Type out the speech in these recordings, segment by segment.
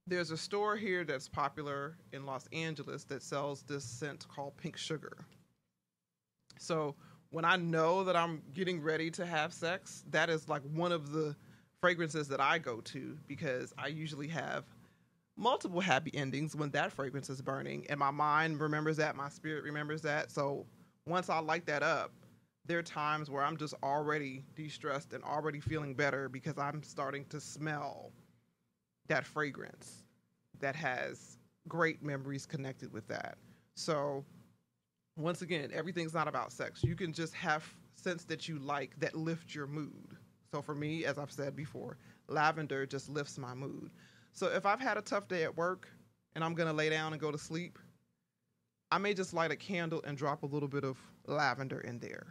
There's a store here that's popular in Los Angeles that sells this scent called pink sugar. So when I know that I'm getting ready to have sex, that is like one of the fragrances that I go to because I usually have multiple happy endings when that fragrance is burning and my mind remembers that, my spirit remembers that. So once I light that up, there are times where I'm just already de-stressed and already feeling better because I'm starting to smell that fragrance that has great memories connected with that. So once again, everything's not about sex. You can just have scents that you like that lift your mood. So for me, as I've said before, lavender just lifts my mood. So if I've had a tough day at work and I'm going to lay down and go to sleep, I may just light a candle and drop a little bit of lavender in there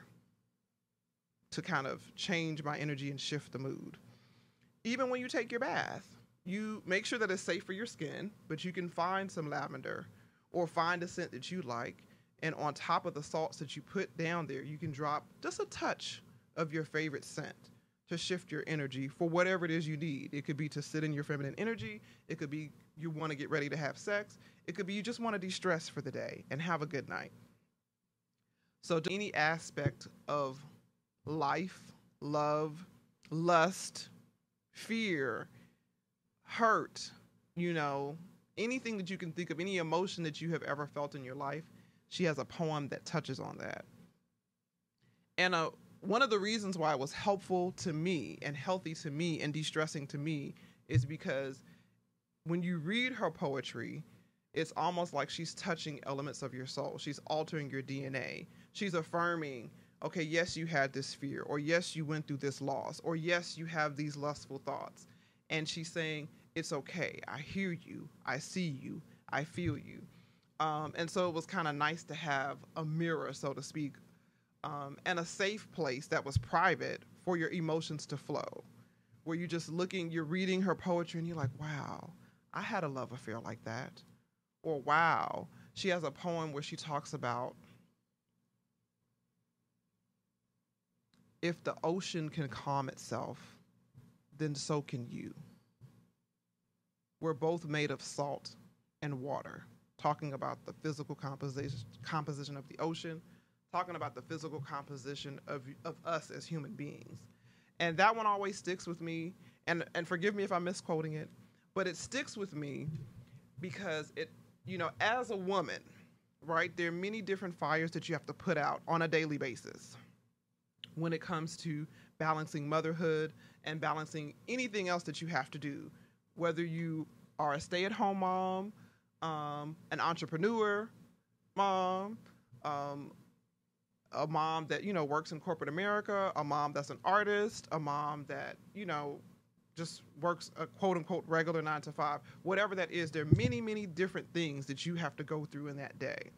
to kind of change my energy and shift the mood. Even when you take your bath, you make sure that it's safe for your skin, but you can find some lavender or find a scent that you like. And on top of the salts that you put down there, you can drop just a touch of your favorite scent to shift your energy for whatever it is you need. It could be to sit in your feminine energy. It could be you want to get ready to have sex. It could be you just want to de-stress for the day and have a good night. So any aspect of life, love, lust, fear, hurt, anything that you can think of, any emotion that you have ever felt in your life, she has a poem that touches on that. And one of the reasons why it was helpful to me and healthy to me and de-stressing to me is because when you read her poetry, it's almost like she's touching elements of your soul. She's altering your DNA. She's affirming, okay, yes, you had this fear, or yes, you went through this loss, or yes, you have these lustful thoughts. And she's saying, it's okay. I hear you. I see you. I feel you. And so it was kind of nice to have a mirror, so to speak, and a safe place that was private for your emotions to flow, where you're reading her poetry and you're like, wow, I had a love affair like that. Or wow, she has a poem where she talks about if the ocean can calm itself, then so can you. We're both made of salt and water, talking about the physical composition of the ocean, talking about the physical composition of us as human beings. And that one always sticks with me, and forgive me if I'm misquoting it, but it sticks with me because as a woman, right, there are many different fires that you have to put out on a daily basis when it comes to balancing motherhood and balancing anything else that you have to do, whether you are a stay-at-home mom, an entrepreneur mom, a mom that, works in corporate America, a mom that's an artist, a mom that, just works a quote unquote regular 9 to 5, whatever that is. There are many, many different things that you have to go through in that day.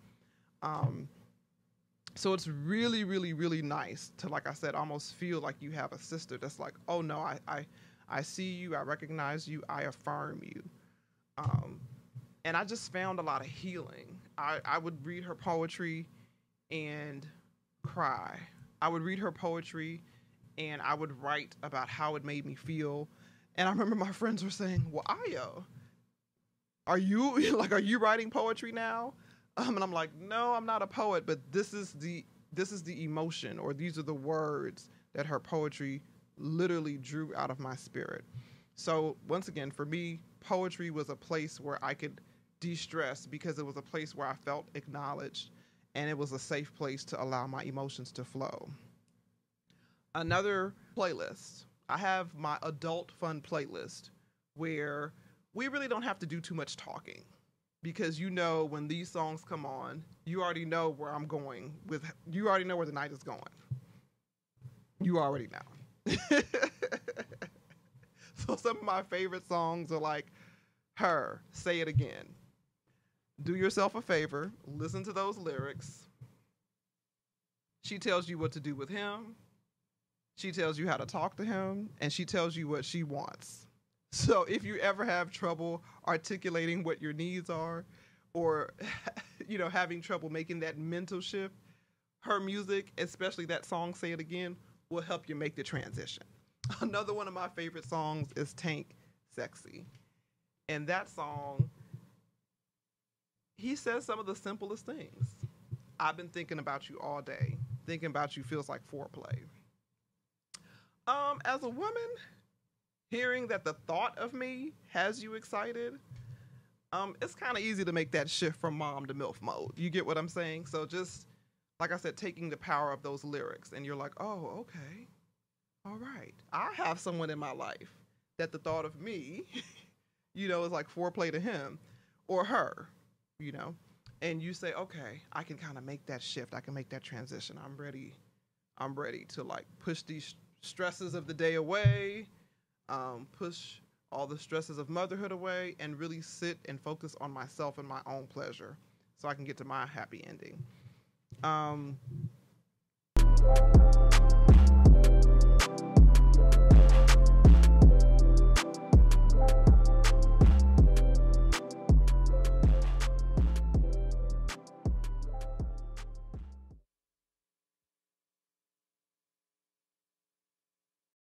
So it's really, really, really nice to, like I said, almost feel like you have a sister that's like, oh no, I see you, I recognize you, I affirm you. And I just found a lot of healing. I would read her poetry and cry. I would read her poetry and I would write about how it made me feel. And I remember my friends were saying, well, Aya, are you writing poetry now? And I'm like, no, I'm not a poet, but this is the emotion, or these are the words that her poetry literally drew out of my spirit. So once again, for me, poetry was a place where I could de-stress because it was a place where I felt acknowledged and it was a safe place to allow my emotions to flow. Another playlist. I have my adult fun playlist where we really don't have to do too much talking because when these songs come on, you already know where I'm going you already know where the night is going. You already know. So some of my favorite songs are like Her, Say It Again. Do yourself a favor, listen to those lyrics. She tells you what to do with him. She tells you how to talk to him, and she tells you what she wants. So if you ever have trouble articulating what your needs are, or having trouble making that mental shift, her music, especially that song Say It Again, will help you make the transition. Another one of my favorite songs is Tank, Sexy. And that song, he says some of the simplest things. I've been thinking about you all day. Thinking about you feels like foreplay. As a woman, hearing that the thought of me has you excited, it's kind of easy to make that shift from mom to MILF mode. You get what I'm saying? So just, like I said, taking the power of those lyrics, and you're like, oh, okay, all right. I have someone in my life that the thought of me, is like foreplay to him or her, and you say, okay, I can kind of make that shift. I can make that transition. I'm ready to like push these stresses of the day away, push all the stresses of motherhood away, and really sit and focus on myself and my own pleasure so I can get to my happy ending.